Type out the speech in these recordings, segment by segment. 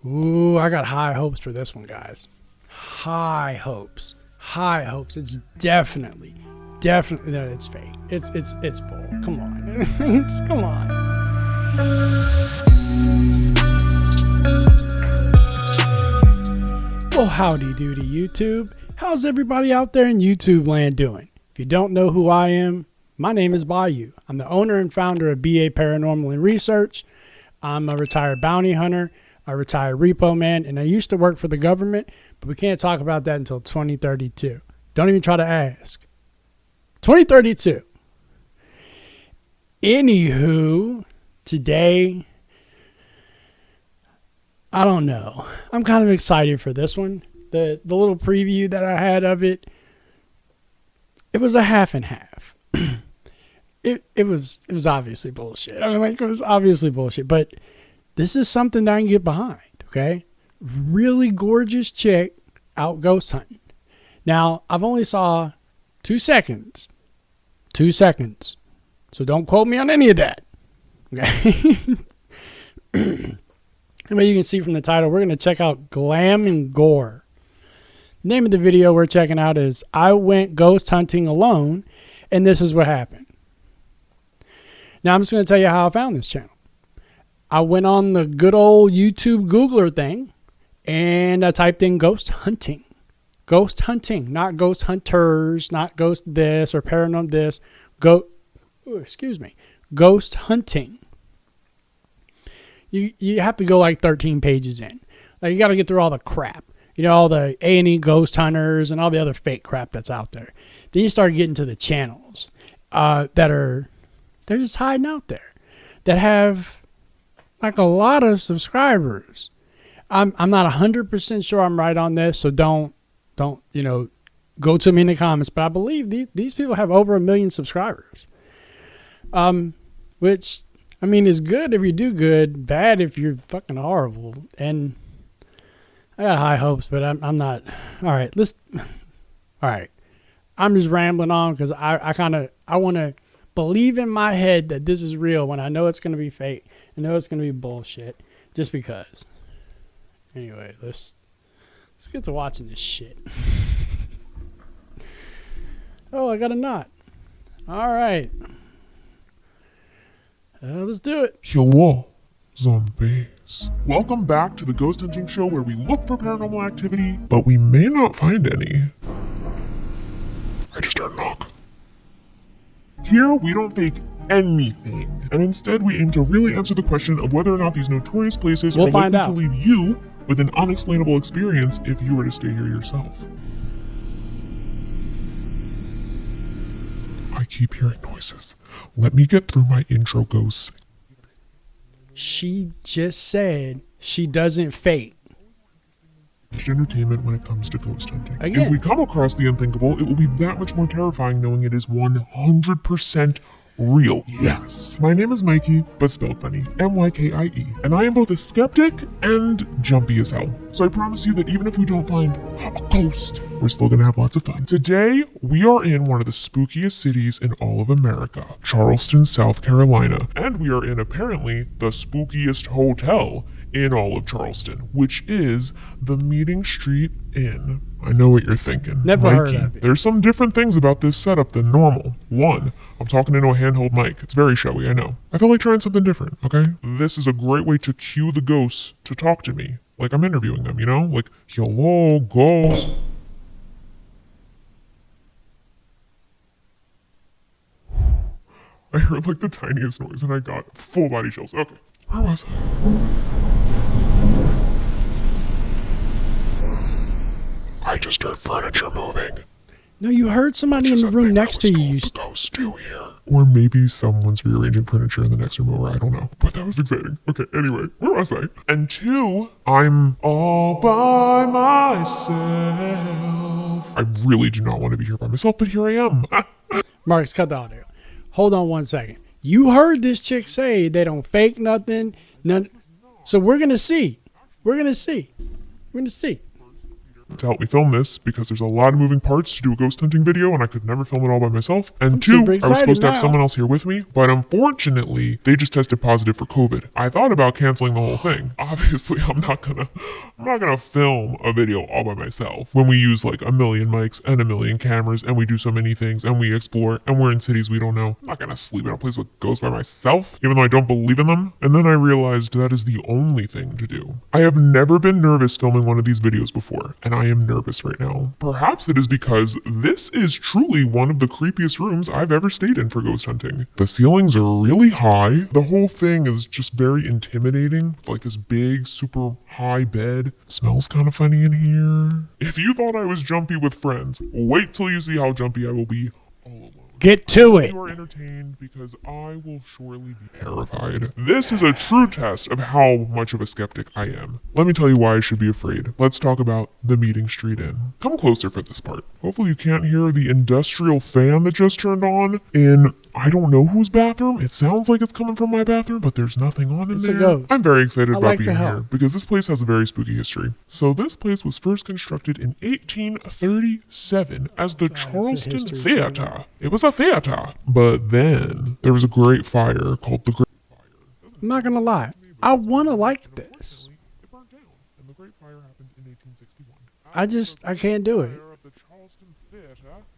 Ooh, I got high hopes for this one, guys. High hopes. High hopes. It's definitely, no, it's fake. It's bull. Come on. Come on. Well, howdy doody YouTube. How's everybody out there in YouTube land doing? If you don't know who I am, my name is Bayou. I'm the owner and founder of BA Paranormal and Research. I'm a retired bounty hunter, a retired repo man, and I used to work for the government, but we can't talk about that until 2032. Don't even try to ask. 2032. Anywho, today, I don't know. I'm kind of excited for this one. The little preview that I had of it, it was a half and half. It was obviously bullshit. I mean, like, it was obviously bullshit, but this is something that I can get behind, okay? Really gorgeous chick out ghost hunting. Now, I've only saw 2 seconds. 2 seconds. So don't quote me on any of that, okay? But you can see from the title, we're going to check out glam&gore. The name of the video we're checking out is I Went Ghost Hunting Alone, and this is what happened. Now, I'm just going to tell you how I found this channel. I went on the good old YouTube Googler thing, and I typed in ghost hunting. Ghost hunting, not ghost hunters, not ghost this or paranormal this. Ghost hunting. You have to go like 13 pages in. Like, you got to get through all the crap. You know, all the A&E ghost hunters and all the other fake crap that's out there. Then you start getting to the channels they're just hiding out there, that have like a lot of subscribers. I'm not 100% sure I'm right on this, so don't go to me in the comments. But I believe these people have over 1 million subscribers, which I mean is good if you do good, bad if you're fucking horrible. And I got high hopes, but I'm not. All right, I'm just rambling on because I want to believe in my head that this is real when I know it's going to be fake. I know it's going to be bullshit just because. Anyway, let's get to watching this shit. Oh, I got a knot. All right. Let's do it. Hello, zombies. Welcome back to the Ghost Hunting Show, where we look for paranormal activity, but we may not find any. I just heard a knock. Here, we don't fake anything, and instead we aim to really answer the question of whether or not these notorious places are likely to leave you with an unexplainable experience if you were to stay here yourself. I keep hearing noises. Let me get through my intro ghosts. She just said she doesn't fake. Entertainment when it comes to ghost hunting. Again. If we come across the unthinkable, it will be that much more terrifying knowing it is 100% real. Yes. My name is Mikey, but spelled funny. M-Y-K-I-E. And I am both a skeptic and jumpy as hell. So I promise you that even if we don't find a ghost, we're still gonna have lots of fun. Today, we are in one of the spookiest cities in all of America, Charleston, South Carolina. And we are in apparently the spookiest hotel in all of Charleston, which is the Meeting Street Inn. I know what you're thinking. Never Mikey, heard of it. There's some different things about this setup than normal. One, I'm talking into a handheld mic. It's very showy, I know. I feel like trying something different, okay? This is a great way to cue the ghosts to talk to me. Like I'm interviewing them, you know? Like, hello, ghost. I heard like the tiniest noise and I got full body chills. Okay, where was I just heard furniture moving. No, you heard somebody in the room next to you. Ghosts do here. Or maybe someone's rearranging furniture in the next room over. I don't know. But that was exciting. Okay, anyway, where was I? And two, I'm all by myself. I really do not want to be here by myself, but here I am. Marcus, cut the audio. Hold on 1 second. You heard this chick say they don't fake nothing. None. So we're going to see. We're going to see. to help me film this because there's a lot of moving parts to do a ghost hunting video and I could never film it all by myself. And I'm 2, super I was excited supposed to have now. someone else here with me, but unfortunately, they just tested positive for COVID. I thought about canceling the whole thing. Obviously, I'm not gonna film a video all by myself when we use like a million mics and a million cameras and we do so many things and we explore and we're in cities we don't know. I'm not gonna sleep in a place with ghosts by myself, even though I don't believe in them. And then I realized that is the only thing to do. I have never been nervous filming one of these videos before, and I am nervous right now. Perhaps it is because this is truly one of the creepiest rooms I've ever stayed in for ghost hunting. The ceilings are really high. The whole thing is just very intimidating, like this big, super high bed. Smells kind of funny in here. If you thought I was jumpy with friends, wait till you see how jumpy I will be all alone. Get to it. You are entertained because I will surely be terrified. This is a true test of how much of a skeptic I am. Let me tell you why I should be afraid. Let's talk about the Meeting Street Inn. Come closer for this part. Hopefully you can't hear the industrial fan that just turned on in I don't know whose bathroom. It sounds like it's coming from my bathroom, but there's nothing on in It's there. a ghost. I'm very excited about like to being help. here because this place has a very spooky history. So this place was first constructed in 1837 as the it's a Charleston history Theater. channel. It was a theater. But then there was a great fire called the Great Fire. I'm not gonna lie. I wanna like this. It burnt down, and the Great Fire happened in 1861. I can't do it. Of the Charleston Theater,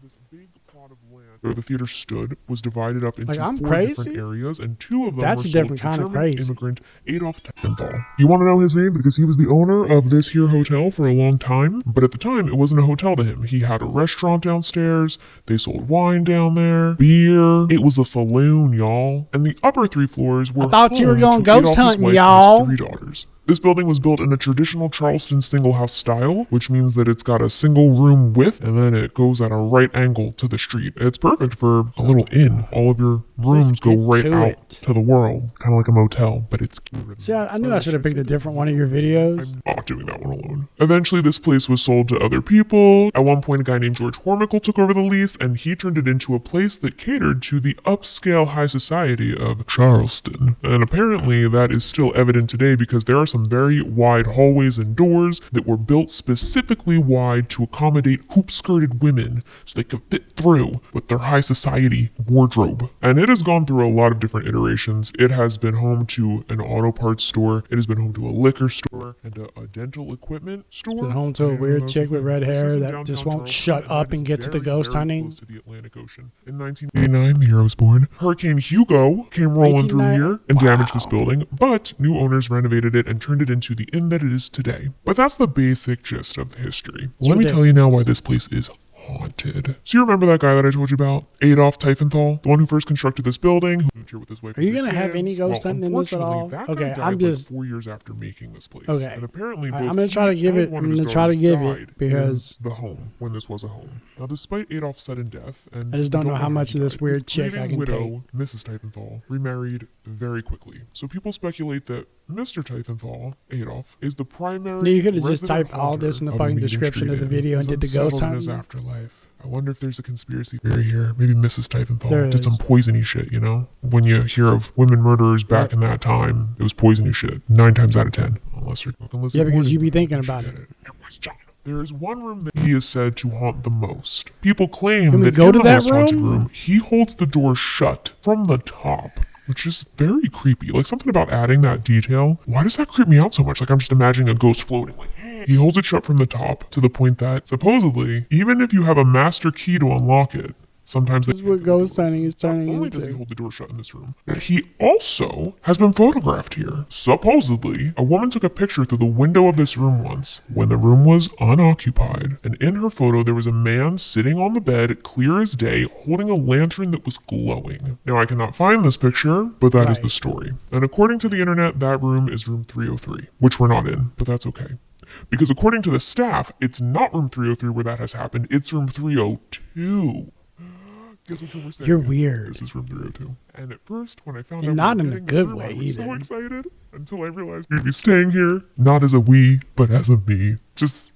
this big plot of land where the theater stood was divided up into Like, I'm 4 crazy? different areas, and 2 of them That's were a sold different to kind of German crazy. immigrant Adolf Tiefenthal. You want to know his name because he was the owner of this here hotel for a long time, but at the time it wasn't a hotel to him. He had a restaurant downstairs, they sold wine down there, beer. It was a saloon, y'all. And the upper 3 floors were I thought you were home going to ghost Adolf, his hunting, wife, y'all. and his 3 daughters. This building was built in a traditional Charleston single house style, which means that it's got a single room width and then it goes at a right angle to the street. It's perfect for a little inn. All of your rooms Let's go get right to out it. to the world, kind of like a motel, but it's See, I knew I should have picked a different one of your videos. I'm not doing that one alone. Eventually, this place was sold to other people. At one point, a guy named George Hormickle took over the lease, and he turned it into a place that catered to the upscale high society of Charleston. And apparently, that is still evident today because there are some very wide hallways and doors that were built specifically wide to accommodate hoop-skirted women so they could fit through with their high society wardrobe. And it has gone through a lot of different iterations. It has been home to an auto parts store. It has been home to a liquor store and a dental equipment store. Been home to a And weird those chick with things. red This hair is in that downtown just won't Charleston, shut up that and is get to the very, ghost very hunting. close to the Atlantic Ocean. In 1989, the year I was born, Hurricane Hugo came rolling through 1990 here and damaged this Wow. building, but new owners renovated it and turned it into the inn that it is today. But that's the basic gist of the history. Let me tell you now why this place is haunted. So you remember that guy that I told you about? Adolf Tiefenthal? The one who first constructed this building, who moved here with his wife. Are you and gonna two have any kids? ghost hunting in this at all? Unfortunately, that guy Okay, died I'm like just 4 years after making this place. Okay. And apparently I'm both gonna try to he give and it. one I'm of his gonna try to daughters give died it because in the home when this was a home. Now, despite Adolf's sudden death, and I just don't know how much he of this died, weird his chick I grieving can widow, Mrs. Tiefenthal, remarried very quickly. So people speculate that Mr. Tiefenthal, Adolf, is the primary. You could have just resident typed all this in the haunter fucking of Meeting description of Street the Inn. video and He's did the ghost unsettled in his hunting. afterlife. I wonder if there's a conspiracy theory here. Maybe Mrs. Tiefenthal There did some is. poisony shit, you know? When you hear of women murderers back in that time, it was poisony shit. 9 times out of 10. Unless you're Yeah, because you be thinking about it. There is one room that he is said to haunt the most. People claim Can we that go in to the that most haunted room? room, he holds the door shut from the top, which is very creepy. Like something about adding that detail. Why does that creep me out so much? Like I'm just imagining a ghost floating. Like he holds it shut from the top to the point that supposedly, even if you have a master key to unlock it, sometimes This is what ghost hunting is turning not only does he into. hold the door shut in this room, but he also has been photographed here. Supposedly, a woman took a picture through the window of this room once when the room was unoccupied. And in her photo, there was a man sitting on the bed, clear as day, holding a lantern that was glowing. Now, I cannot find this picture, but that is Right. the story. And according to the internet, that room is room 303, which we're not in, but that's okay. Because according to the staff, it's not room 303 where that has happened, it's room 302. Guess which room we're staying You're in? weird. This is room 302. And at first, when I found And out not we in were a getting good this room, way I was so either. excited until I realized we'd be staying here, not as a we, but as a me. Just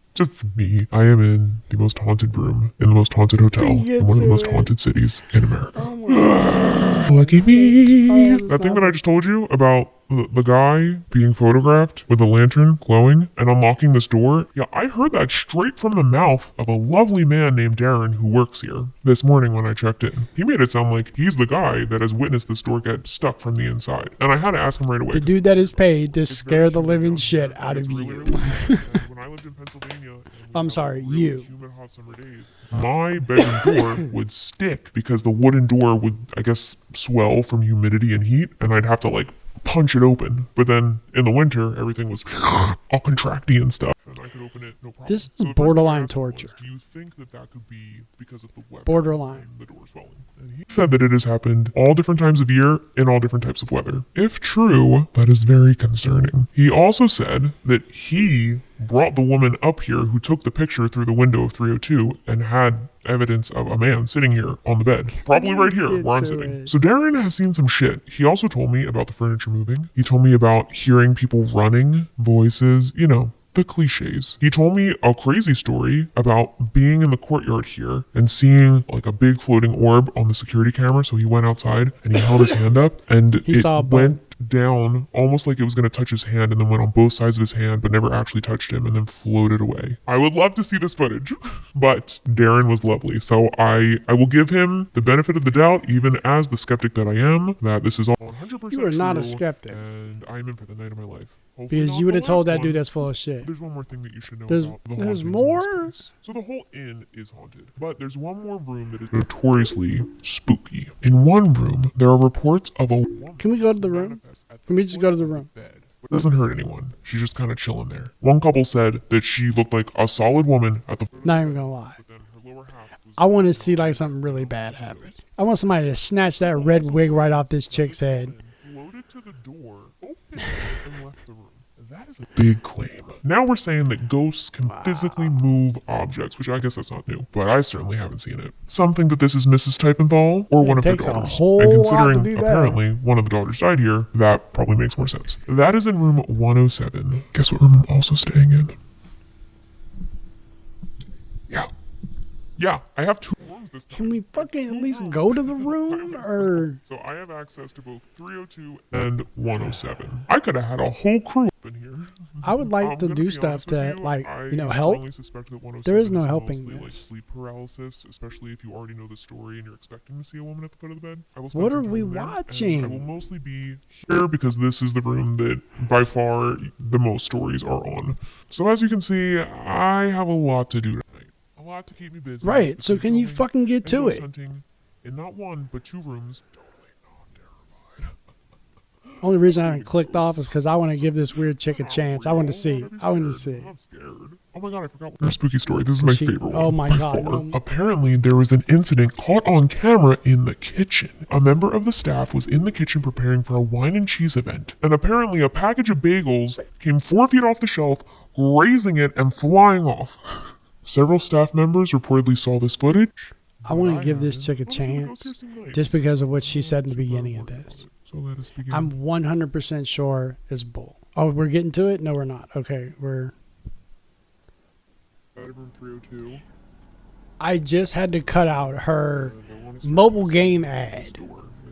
me. I am in the most haunted room in the most haunted hotel Get in one of the to most it. haunted cities in America. Oh my Lucky me. Oh, That thing that I just told you about the guy being photographed with a lantern glowing and unlocking this door, yeah, I heard that straight from the mouth of a lovely man named Darren who works here this morning when I checked in. He made it sound like he's the guy that has witnessed this door get stuck from the inside. And I had to ask him right away. The dude that is paid to scare the living shit out of you. When I lived in Pennsylvania, I'm sorry, you. humid hot summer days, my bedroom door would stick because the wooden door would, I guess, swell from humidity and heat, and I'd have to like punch it open. But then in the winter, everything was all contracty and stuff, and I could open it no problem. This is So the first borderline thing I asked him torture. was, do you think that could be because of the weather? Borderline. And the door swelling. And he said that it has happened all different times of year in all different types of weather. If true, that is very concerning. He also said that he brought the woman up here who took the picture through the window of 302 and had evidence of a man sitting here on the bed. Probably right here where I'm sitting. So Darren has seen some shit. He also told me about the furniture moving. He told me about hearing people running, voices, you know, the cliches. He told me a crazy story about being in the courtyard here and seeing like a big floating orb on the security camera. So he went outside and he held his hand up and it went down almost like it was going to touch his hand and then went on both sides of his hand but never actually touched him and then floated away. I would love to see this footage, but Darren was lovely. So I will give him the benefit of the doubt, even as the skeptic that I am, that this is all 100% You are not true, a skeptic. and I'm in for the night of my life. Hopefully Because not you would the have told last that one. dude that's full of shit. There's one more thing that you should know There's about the hauntings in more? this place. So the whole inn is haunted, but there's one more room that is notoriously spooky. In one room, there are reports of a woman. Can we go to the room? manifest at Can we just go to the foot of room? bed, but doesn't hurt anyone. She's just kind of chilling there. One couple said that she looked like a solid woman at the foot of Not the even bed, gonna lie. but then her lower half was I want to see like something really bad happen. I want somebody to snatch that red wig right off this chick's head. floated to the door, opened it, and left the room. That is a big claim. Now we're saying that ghosts can physically move objects, which I guess that's not new, but I certainly haven't seen it. Some think that this is Mrs. Typenthal or one of her takes a daughters. whole And lot to considering do that. apparently one of the daughters died here, that probably makes more sense. That is in room 107. Guess what room I'm also staying in? Yeah, I have two rooms this time. Can we fucking at least go to the room? Or So I have access to both 302 and 107. I could have had a whole crew up in here. I would like I'm to gonna do be stuff honest with to you, like, I you know, help. strongly suspect that 107 There is no helping mostly, like, this. sleep paralysis, especially if you already know the story and you're expecting to see a woman at the foot of the bed. I will What spend some are we time there, and watching? I will mostly be here because this is the room that by far the most stories are on. So as you can see, I have a lot to do tonight. A lot to keep me busy. Right, so Between can you filming fucking get and to ghost it? hunting in not one but two rooms. Totally not terrified. Only reason I haven't clicked off is because I want to give this weird chick a chance. I want to see. Don't be I want to scared. see. I'm not scared. Oh my god, I forgot your spooky story. This is my favorite one. Oh my by god. far. Apparently, there was an incident caught on camera in the kitchen. A member of the staff was in the kitchen preparing for a wine and cheese event, and apparently a package of bagels came 4 feet off the shelf, grazing it and flying off. Several staff members reportedly saw this footage. I want to give this chick a Honestly, the ghost chance here's some nice. just because of what she said in the beginning of this. So let us begin. I'm 100% sure is bull. Oh, we're getting to it? No, we're not. Okay, we're... Room 302. I just had to cut out her mobile game ad.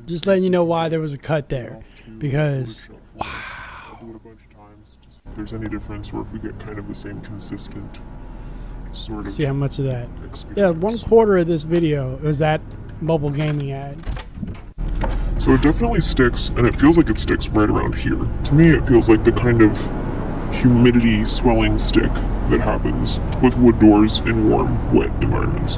Just letting you know why there was a cut there. Because, I'll do it a bunch of times. Just if there's any difference or if we get kind of the same consistent sort of see how much of that. experience. Yeah, 1/4 of this video was that mobile gaming ad. So it definitely sticks, and it feels like it sticks right around here. To me, it feels like the kind of humidity swelling stick that happens with wood doors in warm, wet environments.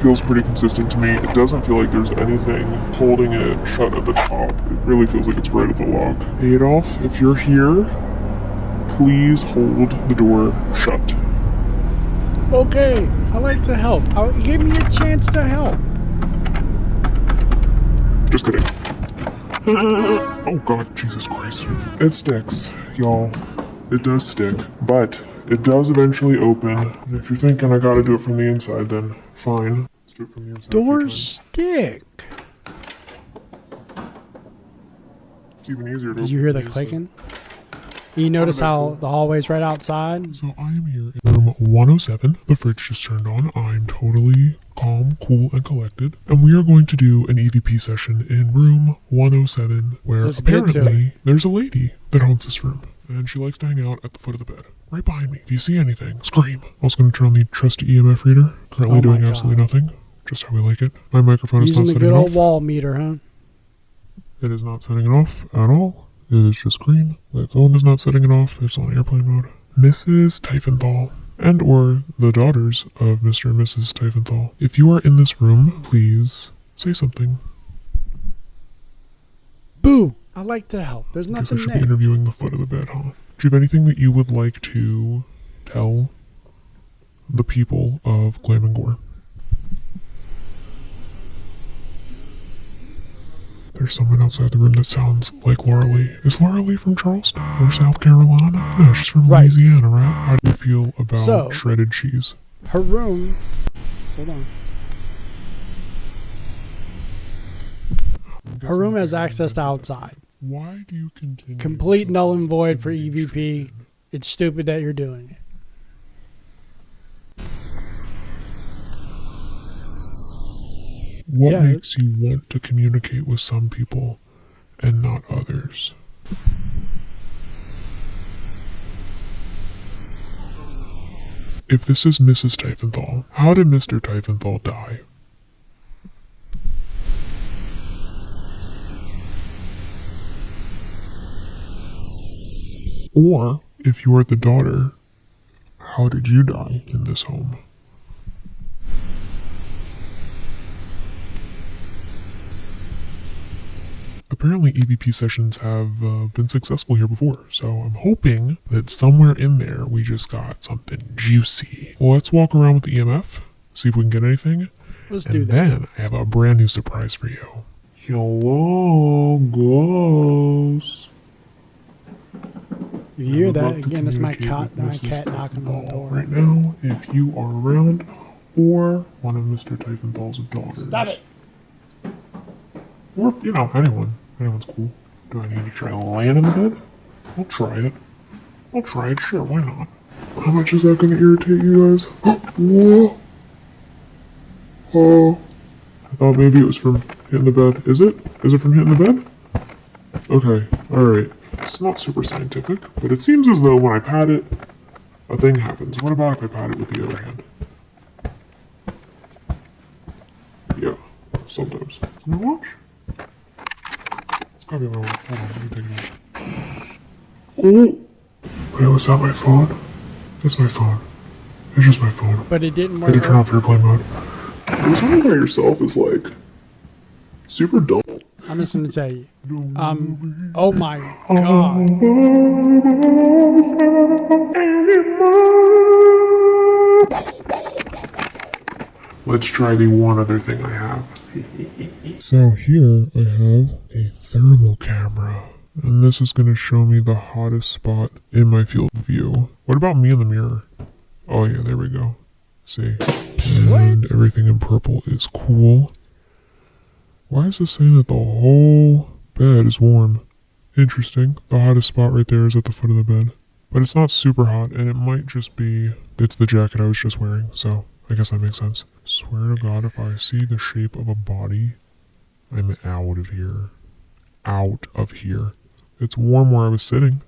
Feels pretty consistent to me. It doesn't feel like there's anything holding it shut at the top. It really feels like it's right at the lock. Adolf, if you're here, please hold the door shut. Okay, I like to help. Give me a chance to help. Just kidding. Oh god, Jesus Christ. It sticks, y'all. It does stick, but it does eventually open. And if you're thinking I gotta do it from the inside, then fine. Let's do it from the inside. a few Doors times. stick. It's even easier to Did you open hear from the inside. clicking? You notice how the hallway's right outside? So I am here in room room 107. The fridge just turned on. I'm totally calm, cool, and collected. And we are going to do an EVP session in room 107, where apparently there's a lady that haunts this room. And she likes to hang out at the foot of the bed, right behind me. If you see anything, scream. I'm also going to turn on the trusty EMF reader. Currently doing absolutely nothing, just how we like it. My microphone is not setting it off. Using the good old wall meter, huh? It is not setting it off at all. It is just green. My phone is not setting it off. It's on airplane mode. Mrs. Tiefenthal, and or the daughters of Mr. and Mrs. Tiefenthal. If you are in this room, please say something. Boo! I like to help. There's nothing I guess I should there. be interviewing the foot of the bed, huh? Do you have anything that you would like to tell the people of Glam and Gore? There's someone outside the room that sounds like Laura Lee. Is Laura Lee from Charleston or South Carolina? No, she's from Louisiana, right? How do you feel about shredded cheese? Her room. Hold on. Her room has access to outside. Why do you continue? Complete null and void for EVP. It's stupid that you're doing it. What makes you want to communicate with some people and not others? If this is Mrs. Tiefenthal, how did Mr. Tiefenthal die? Or, if you are the daughter, how did you die in this home? Apparently EVP sessions have been successful here before, so I'm hoping that somewhere in there we just got something juicy. Well, let's walk around with the EMF, see if we can get anything. Let's do that. And then I have a brand new surprise for you. Hello, ghosts. You hear that? Again, it's my cat knocking on the door. Right now, if you are around, or one of Mr. Tiefenthal's daughters. Stop it! Or, anyone. Anyone's cool. Do I need to try laying in the bed? I'll try it. Sure, why not? How much is that going to irritate you guys? Whoa! Oh. I thought maybe it was from hitting the bed. Is it? Is it from hitting the bed? Okay, alright. It's not super scientific, but it seems as though when I pat it, a thing happens. What about if I pat it with the other hand? Yeah, sometimes. Can you watch? It's gotta be my watch. Hold on, let me take it off. Oh! Wait, was that my phone? That's my phone. It's just my phone. But it didn't work. I had to turn off airplane mode. Doing something by yourself is like super dull. I'm just gonna tell you. Oh my god. Let's try the one other thing I have. So here I have a thermal camera. And this is going to show me the hottest spot in my field of view. What about me in the mirror? Oh yeah, there we go. See? And everything in purple is cool. Why is this saying that the whole bed is warm? Interesting. The hottest spot right there is at the foot of the bed. But it's not super hot, and it might just be... It's the jacket I was just wearing, so I guess that makes sense. Swear to God, if I see the shape of a body, I'm out of here. Out of here. It's warm where I was sitting.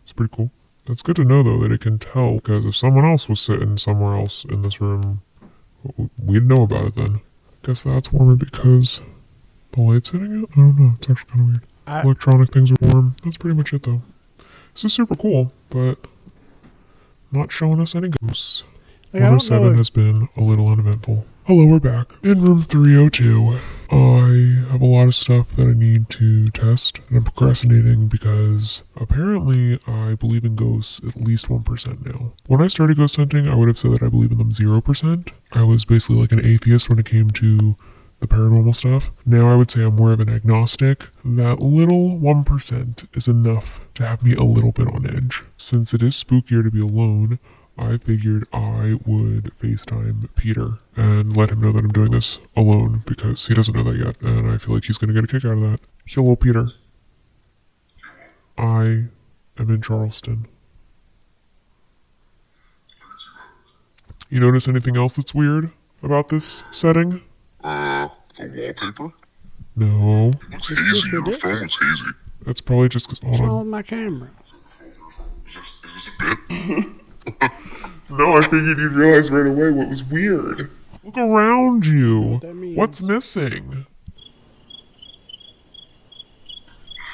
It's pretty cool. It's good to know, though, that it can tell, because if someone else was sitting somewhere else in this room, we'd know about it then. Guess that's warmer because the light's hitting it? I don't know. It's actually kind of weird. Electronic things are warm. That's pretty much it, though. This is super cool, but not showing us any ghosts. 107 has been a little uneventful. Hello, we're back. In room 302, I have a lot of stuff that I need to test, and I'm procrastinating because apparently I believe in ghosts at least 1% now. When I started ghost hunting, I would have said that I believe in them 0%. I was basically like an atheist when it came to the paranormal stuff. Now I would say I'm more of an agnostic. That little 1% is enough to have me a little bit on edge. Since it is spookier to be alone, I figured I would FaceTime Peter and let him know that I'm doing this alone because he doesn't know that yet, and I feel like he's going to get a kick out of that. Hello, Peter. I am in Charleston. You notice anything else that's weird about this setting? The wallpaper? No. Looks It's hazy. just Your ridiculous. phone looks hazy. That's probably just because. What's Hold wrong on. with my camera? Is this a bit? No, I figured you'd realize right away what was weird. Look around you. What that means. What's missing?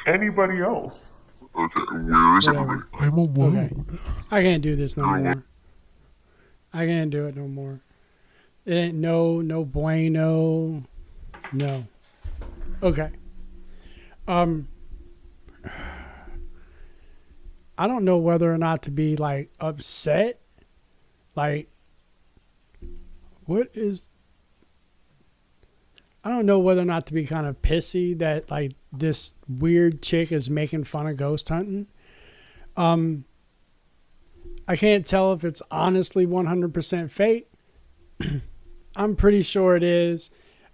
Anybody else? Okay, where is Whatever. everybody? I'm alone. Okay. I can't do this no more. I can't do it no more. It ain't no bueno. No. Okay. I don't know whether or not to be like upset. Like, I don't know whether or not to be kind of pissy that like this weird chick is making fun of ghost hunting. I can't tell if it's honestly 100% fake. I'm pretty sure it is.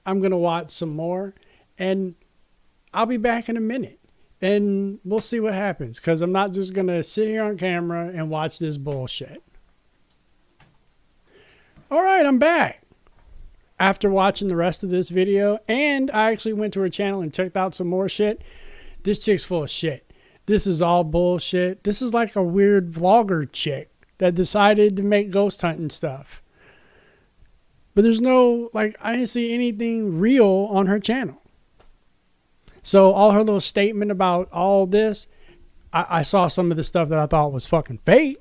I'm going to watch some more and I'll be back in a minute and we'll see what happens because I'm not just going to sit here on camera and watch this bullshit. All right, I'm back. After watching the rest of this video, and I actually went to her channel and checked out some more shit. This chick's full of shit. This is all bullshit. This is like a weird vlogger chick that decided to make ghost hunting stuff. But there's no, like, I didn't see anything real on her channel. So all her little statement about all this, I saw some of the stuff that I thought was fucking fake.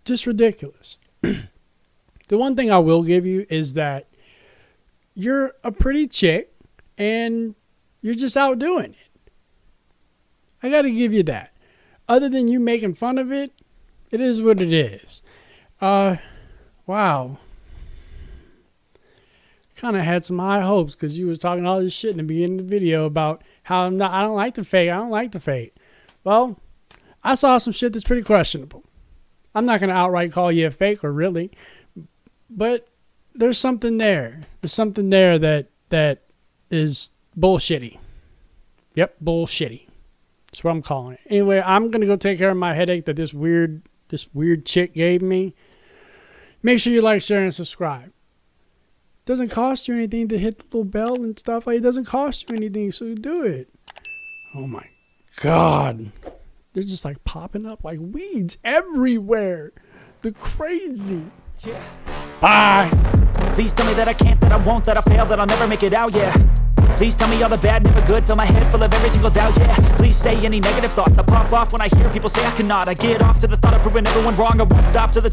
Just ridiculous. The one thing I will give you is that you're a pretty chick and you're just out doing it. I got to give you that. Other than you making fun of it, it is what it is. Wow. Kind of had some high hopes because you was talking all this shit in the beginning of the video about how I don't like the fake. I don't like the fake. Well, I saw some shit that's pretty questionable. I'm not going to outright call you a fake or really. But there's something there. There's something there that is bullshitty. Yep, bullshitty. That's what I'm calling it. Anyway, I'm gonna go take care of my headache that this weird chick gave me. Make sure you like, share, and subscribe. Doesn't cost you anything to hit the little bell and stuff. Like, it doesn't cost you anything, so do it. Oh my God. They're just like popping up like weeds everywhere. They're crazy. Yeah. Bye. Please tell me that I can't, that I won't, that I fail, that I'll never make it out, yeah. Please tell me all the bad, never good, fill my head full of every single doubt, yeah. Please say any negative thoughts, I pop off when I hear people say I cannot. I get off to the thought of proving everyone wrong, I won't stop to the